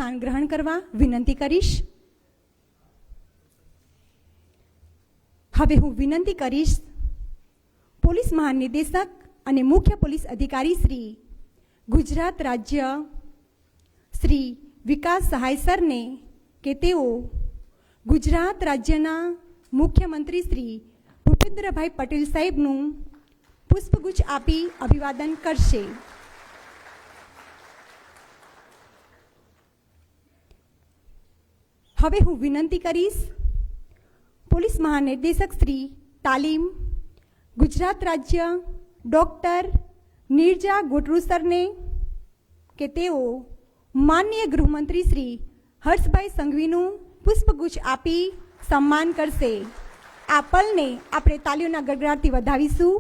સ્થાન ગ્રહણ કરવા વિનંતી કરીશ. હવે હું વિનંતી કરીશ પોલીસ મહાનિદેશક અને મુખ્ય પોલીસ અધિકારી શ્રી ગુજરાત રાજ્ય શ્રી વિકાસ સહાય સરને કે તેઓ ગુજરાત રાજ્યના મુખ્યમંત્રી શ્રી ભૂપેન્દ્રભાઈ પટેલ સાહેબનું પુષ્પગુચ્છ આપી અભિવાદન કરશે. હવે હું વિનંતી કરીશ પોલીસ મહાનિર્દેશક શ્રી તાલીમ ગુજરાત રાજ્ય ડૉક્ટર નીરજા ગોટરુ સરને કે તેઓ માનનીય ગૃહમંત્રી શ્રી હર્ષભાઈ સંઘવીનું પુષ્પગુચ્છ આપી સન્માન કરશે. આ પલને આપણે તાલીઓના ગડગડાટથી વધાવીશું.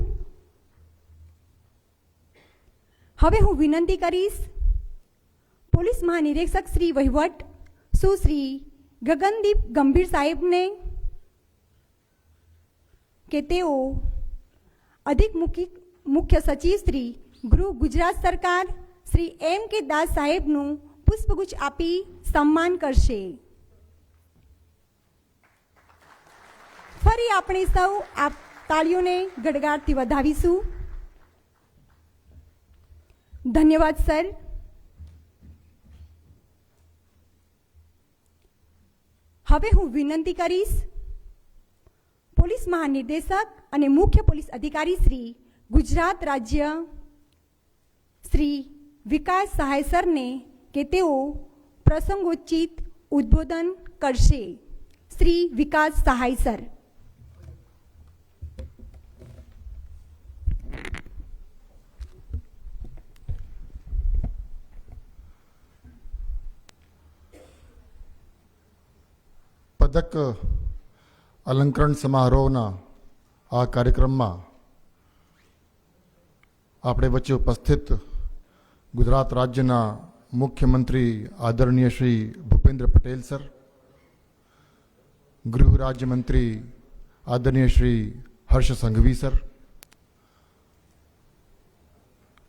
હવે હું વિનંતી કરીશ પોલીસ મહાનિરીક્ષક શ્રી વહીવટ સુશ્રી ગગનદીપ ગંભીર સાહેબને કે તેઓ અધિક મુખ્ય સચિવ શ્રી ગૃહ ગુજરાત સરકાર શ્રી એમ કે દાસ સાહેબનું પુષ્પગુચ્છ આપી સન્માન કરશે. ફરી આપણે સૌ આ તાળીઓને ગડગડાટથી વધાવીશું. ધન્યવાદ સર. હવે હું વિનંતી કરીશ પોલીસ મહાનિર્દેશક અને મુખ્ય પોલીસ અધિકારી શ્રી ગુજરાત રાજ્ય શ્રી વિકાસ સહાય સરને કે તેઓ પ્રસંગોચિત ઉદ્બોધન કરશે. શ્રી વિકાસ સહાય સર. પદક અલંકરણ સમારોહના આ કાર્યક્રમમાં આપણે વચ્ચે ઉપસ્થિત ગુજરાત રાજ્યના મુખ્યમંત્રી આદરણીય શ્રી ભૂપેન્દ્ર પટેલ સર, ગૃહ રાજ્યમંત્રી આદરણીય શ્રી હર્ષ સંઘવી સર,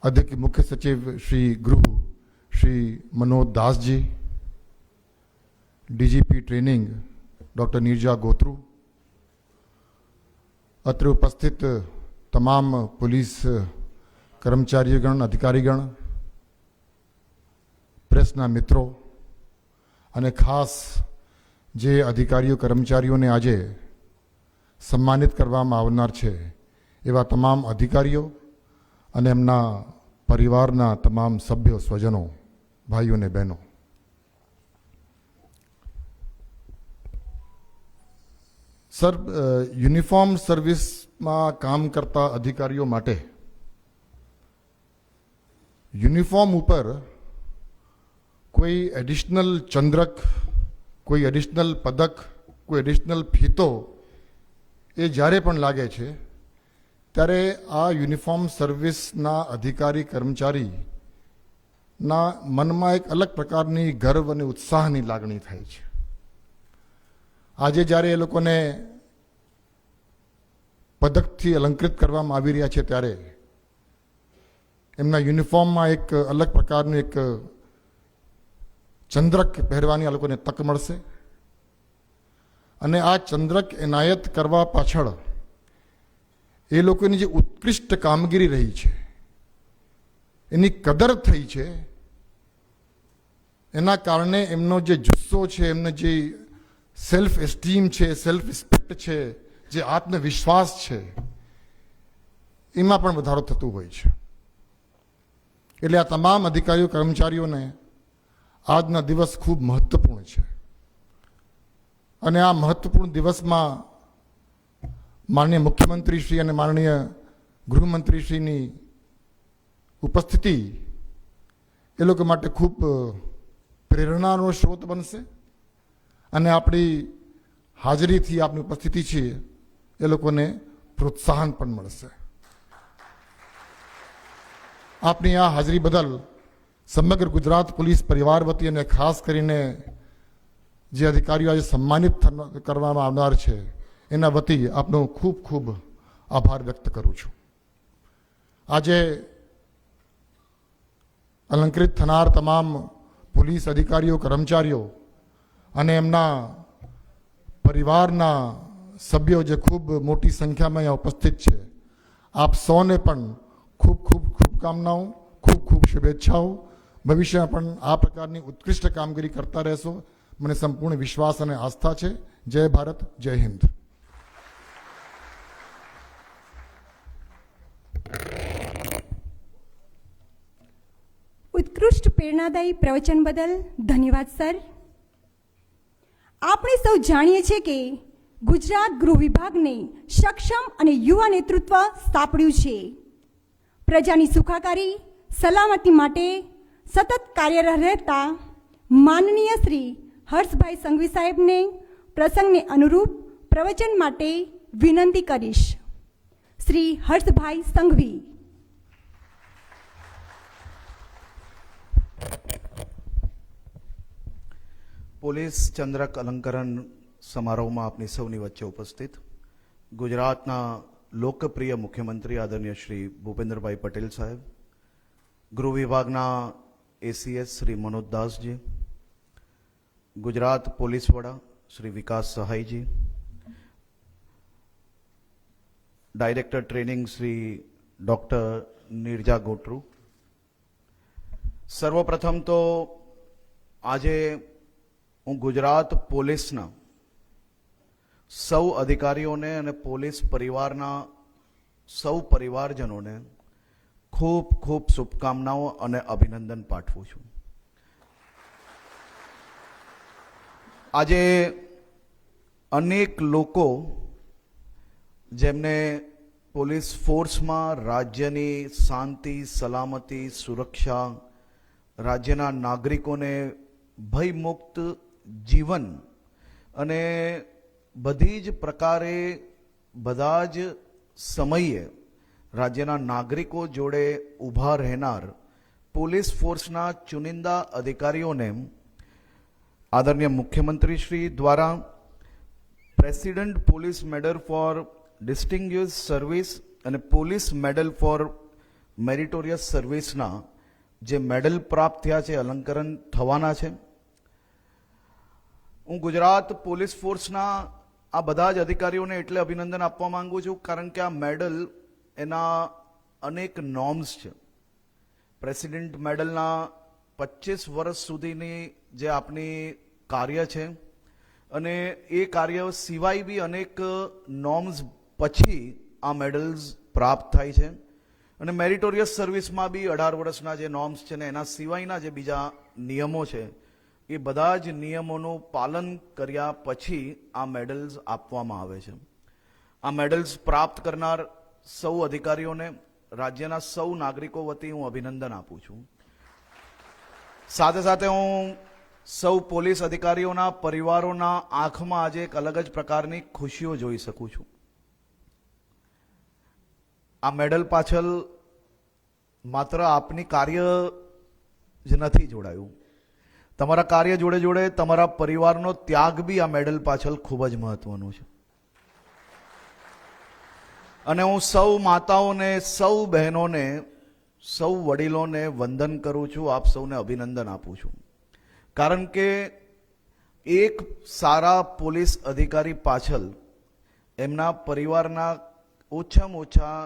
અધિક મુખ્ય સચિવ શ્રી ગૃહ શ્રી મનોજ દાસજી, DGP training doctor Neerja Gotru, અત્રે ઉપસ્થિત તમામ પોલીસ કર્મચારીગણ, અધિકારીગણ, પ્રેસના મિત્રો અને ખાસ જે અધિકારીઓ કર્મચારીઓને આજે સન્માનિત કરવામાં આવનાર છે એવા તમામ અધિકારીઓ અને એમના પરિવારના તમામ સભ્યો, સ્વજનો, ભાઈઓ અને બહેનો, સર, યુનિફોર્મ સર્વિસમાં કામ કરતા અધિકારીઓ માટે યુનિફોર્મ ઉપર કોઈ એડિશનલ ચંદ્રક, કોઈ એડિશનલ પદક, કોઈ એડિશનલ ફીતો એ જ્યારે પણ લાગે છે ત્યારે આ યુનિફોર્મ સર્વિસના અધિકારી કર્મચારીના મનમાં એક અલગ પ્રકારની ગર્વ અને ઉત્સાહની લાગણી થાય છે. આજે જ્યારે એ લોકોને પદકથી અલંકૃત કરવામાં આવી રહ્યા છે ત્યારે એમના યુનિફોર્મમાં એક અલગ પ્રકારનું એક ચંદ્રક પહેરવાની આ લોકોને તક મળશે અને આ ચંદ્રક એનાયત કરવા પાછળ એ લોકોની જે ઉત્કૃષ્ટ કામગીરી રહી છે, એની કદર થઈ છે, એના કારણે એમનો જે જુસ્સો છે, એમનો જે સેલ્ફ એસ્ટીમ છે, સેલ્ફ રિસ્પેક્ટ છે, જે આત્મવિશ્વાસ છે, એમાં પણ વધારો થતો હોય છે. એટલે આ તમામ અધિકારીઓ કર્મચારીઓને આજના દિવસ ખૂબ મહત્વપૂર્ણ છે અને આ મહત્વપૂર્ણ દિવસમાં માનનીય મુખ્યમંત્રીશ્રી અને માનનીય ગૃહમંત્રીશ્રીની ઉપસ્થિતિ એ લોકો માટે ખૂબ પ્રેરણાનો સ્ત્રોત બનશે અને આપણી હાજરીથી, આપણી ઉપસ્થિતિ છે એ લોકોને પ્રોત્સાહન પણ મળશે. આપની આ હાજરી બદલ સમગ્ર ગુજરાત પોલીસ પરિવાર વતી અને ખાસ કરીને જે અધિકારીઓ આજે સન્માનિત કરવામાં આવનાર છે એના વતી આપનો ખૂબ ખૂબ આભાર વ્યક્ત કરું છું. આજે અલંકૃત થનાર તમામ પોલીસ અધિકારીઓ કર્મચારીઓ અને એમના પરિવારના સભ્યો જે ખૂબ મોટી સંખ્યામાં અહીંયા ઉપસ્થિત છે, આપ સૌને પણ ખૂબ ખૂબ શુભકામનાઓ, ખૂબ ખૂબ શુભેચ્છાઓ. ભવિષ્યમાં પણ આ પ્રકારની ઉત્કૃષ્ટ કામગીરી કરતા રહેશો, મને સંપૂર્ણ વિશ્વાસ અને આસ્થા છે. જય ભારત, જય હિન્દ. ઉત્કૃષ્ટ પ્રેરણાદાયી પ્રવચન બદલ ધન્યવાદ સર. આપણે સૌ જાણીએ છીએ કે ગુજરાત ગૃહ વિભાગને સક્ષમ અને યુવા નેતૃત્વ સાંપડ્યું છે. પ્રજાની સુખાકારી સલામતી માટે સતત કાર્યરત રહેતા માનનીય શ્રી હર્ષભાઈ સંઘવી સાહેબને પ્રસંગને અનુરૂપ પ્રવચન માટે વિનંતી કરીશ. શ્રી હર્ષભાઈ સંઘવી. પોલીસ ચંદ્રક અલંકરણ સમારોહમાં આપની સૌની વચ્ચે ઉપસ્થિત ગુજરાતના લોકપ્રિય મુખ્યમંત્રી આદરણીય શ્રી ભૂપેન્દ્રભાઈ પટેલ સાહેબ, ગૃહ વિભાગના એસીએસ શ્રી મનોજ દાસજી, ગુજરાત પોલીસ વડા Shri Vikas Sahayji, director training Shri doctor Nirja Gotru. સર્વપ્રથમ તો આજે હું ગુજરાત પોલીસના સૌ અધિકારીઓને અને પોલીસ પરિવારના સૌ પરિવારજનોને ખૂબ ખૂબ શુભકામનાઓ અને અભિનંદન પાઠવું છું. આજે અનેક લોકો જેમને પોલીસ ફોર્સમાં રાજ્યની શાંતિ, સલામતી, સુરક્ષા, રાજ્યના નાગરિકોને ભયમુક્ત જીવન અને બધી જ પ્રકારે બધા જ સમયે રાજ્યના નાગરિકો જોડે ઊભા રહેનાર પોલીસ ફોર્સના ચુનિંદા અધિકારીઓને આદરણીય મુખ્યમંત્રી શ્રી દ્વારા president police medal four distinguish service અને પોલીસ મેડલ ફોર મેરિટોરિયસ સર્વિસના જે મેડલ પ્રાપ્ત થયા છે, અલંકરણ થવાના છે. હું ગુજરાત પોલીસ ફોર્સના આ બધા જ અધિકારીઓને એટલે અભિનંદન આપવા માંગુ છું કારણ કે આ મેડલ એના અનેક નોર્મ્સ છે. પ્રેસિડેન્ટ મેડલના 25 વર્ષ સુધીની જે આપની કાર્ય છે અને એ કાર્ય સિવાય બી અનેક નોર્મ્સ પછી આ મેડલ્સ પ્રાપ્ત થાય છે. અને મેરિટોરિયસ સર્વિસમાં બી 18 વર્ષના જે નોર્મ્સ છે ને એના સિવાયના જે બીજા નિયમો છે એ બધા જ નિયમોનું પાલન કર્યા પછી આ મેડલ્સ આપવામાં આવે છે. આ મેડલ્સ પ્રાપ્ત કરનાર સૌ અધિકારીઓને રાજ્યના સૌ નાગરિકો વતી હું અભિનંદન આપું છું. સાથે સાથે હું સૌ પોલીસ અધિકારીઓના પરિવારોના આંખમાં આજે એક અલગ જ પ્રકારની ખુશીઓ જોઈ શકું છું. આ મેડલ પાછળ માત્ર આપની કાર્ય જ નથી જોડાયું, તમારા કાર્ય જોડે જોડે તમારા પરિવારનો ત્યાગ બી આ મેડલ પાછળ ખૂબ જ મહત્વનું છે. અને હું સૌ માતાઓને, સૌ બહેનોને, સૌ વડીલોને વંદન કરું છું, આપ સૌને અભિનંદન આપું છું. કારણ કે એક સારા પોલીસ અધિકારી પાછળ એમના પરિવારના ઓછામાં ઓછા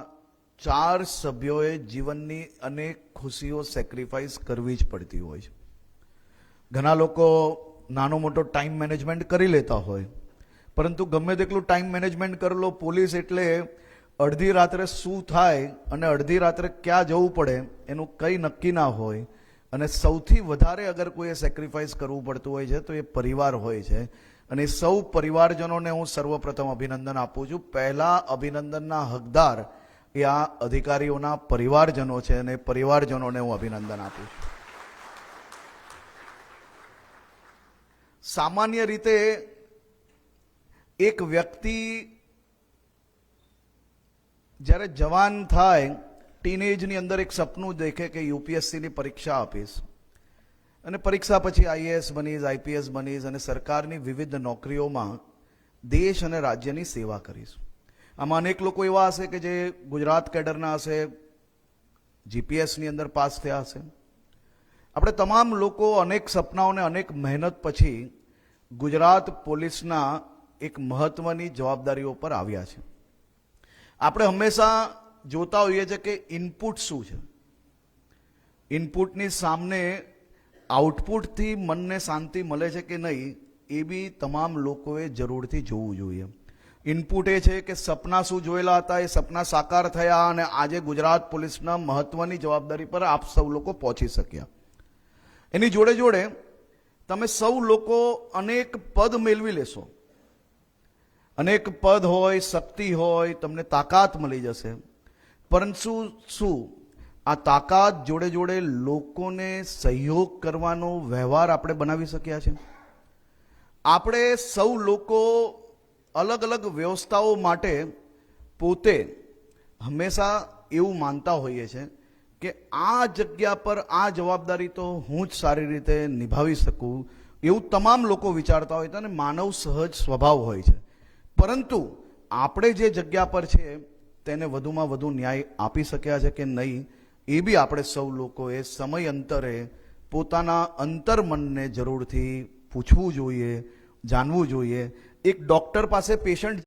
4 સભ્યોએ જીવનની અનેક ખુશીઓ સેક્રિફાઈસ કરવી જ પડતી હોય છે. ઘણા લોકો નાનો મોટો ટાઈમ મેનેજમેન્ટ કરી લેતા હોય, પરંતુ ગમે તેટલું ટાઈમ મેનેજમેન્ટ કરી લો, પોલીસ એટલે અડધી રાત્રે શું થાય અને અડધી રાત્રે ક્યાં જવું પડે એનું કંઈ નક્કી ના હોય. અને સૌથી વધારે અગર કોઈએ સેક્રિફાઈસ કરવું પડતું હોય છે તો એ પરિવાર હોય છે. અને સૌ પરિવારજનોને હું સર્વપ્રથમ અભિનંદન આપું છું. પહેલા અભિનંદનના હકદાર એ આ અધિકારીઓના પરિવારજનો છે અને પરિવારજનોને હું અભિનંદન આપું છું. સામાન્ય રીતે એક વ્યક્તિ જ્યારે જવાન થાય, ટીનેજની અંદર એક સપનું દેખે કે યુપીએસસીની પરીક્ષા આપીશ અને પરીક્ષા પછી આઈએએસ બનીશ, આઈપીએસ બનીશ અને સરકારની વિવિધ નોકરીઓમાં દેશ અને રાજ્યની સેવા કરીશ. આમાં અનેક લોકો એવા હશે કે જે ગુજરાત કેડરના હશે, જીપીએસની અંદર પાસ થયા હશે, આપણે તમામ લોકો અનેક સપનાઓને અનેક મહેનત પછી ગુજરાત પોલીસના એક મહત્વની જવાબદારીઓ પર આવ્યા છે. આપણે હંમેશા જોતા હોઈએ છીએ કે ઇનપુટ શું છે. ઇનપુટની સામે આઉટપુટથી મનને શાંતિ મળે છે કે નહીં, એ બી તમામ લોકોએ જરૂરથી જોવું જોઈએ. ઇનપુટ એ છે કે સપના શું જોયેલા હતા, એ સપના સાકાર થયા અને આજે ગુજરાત પોલીસના મહત્વની જવાબદારી પર આપ સૌ લોકો પહોંચી શક્યા. એની જોડે જોડે તમે સૌ લોકો અનેક પદ મેળવી લેશો, અનેક પદ હોય, શક્તિ હોય, તમને તાકાત મળી જશે. પરંતુ શું આ તાકાત જોડે જોડે લોકોને સહયોગ કરવાનો વ્યવહાર આપણે બનાવી શક્યા છે? આપણે સૌ લોકો અલગ અલગ વ્યવસ્થાઓ માટે પોતે હંમેશા એવું માનતા હોઈએ છે કે આ જગ્યા પર આ જવાબદારી તો હું જ સારી રીતે નિભાવી શકું, એવું તમામ લોકો વિચારતા હોય છે અને માનવ સહજ સ્વભાવ હોય છે. પરંતુ આપણે જે જગ્યા પર છે તેને વધુમાં વધુ ન્યાય આપી શક્યા છે કે નહીં, એ બી આપણે સૌ લોકોએ સમય અંતરે પોતાના અંતર્મનને જરૂરથી પૂછવું જોઈએ, જાણવું જોઈએ. એક ડૉક્ટર પાસે પેશન્ટ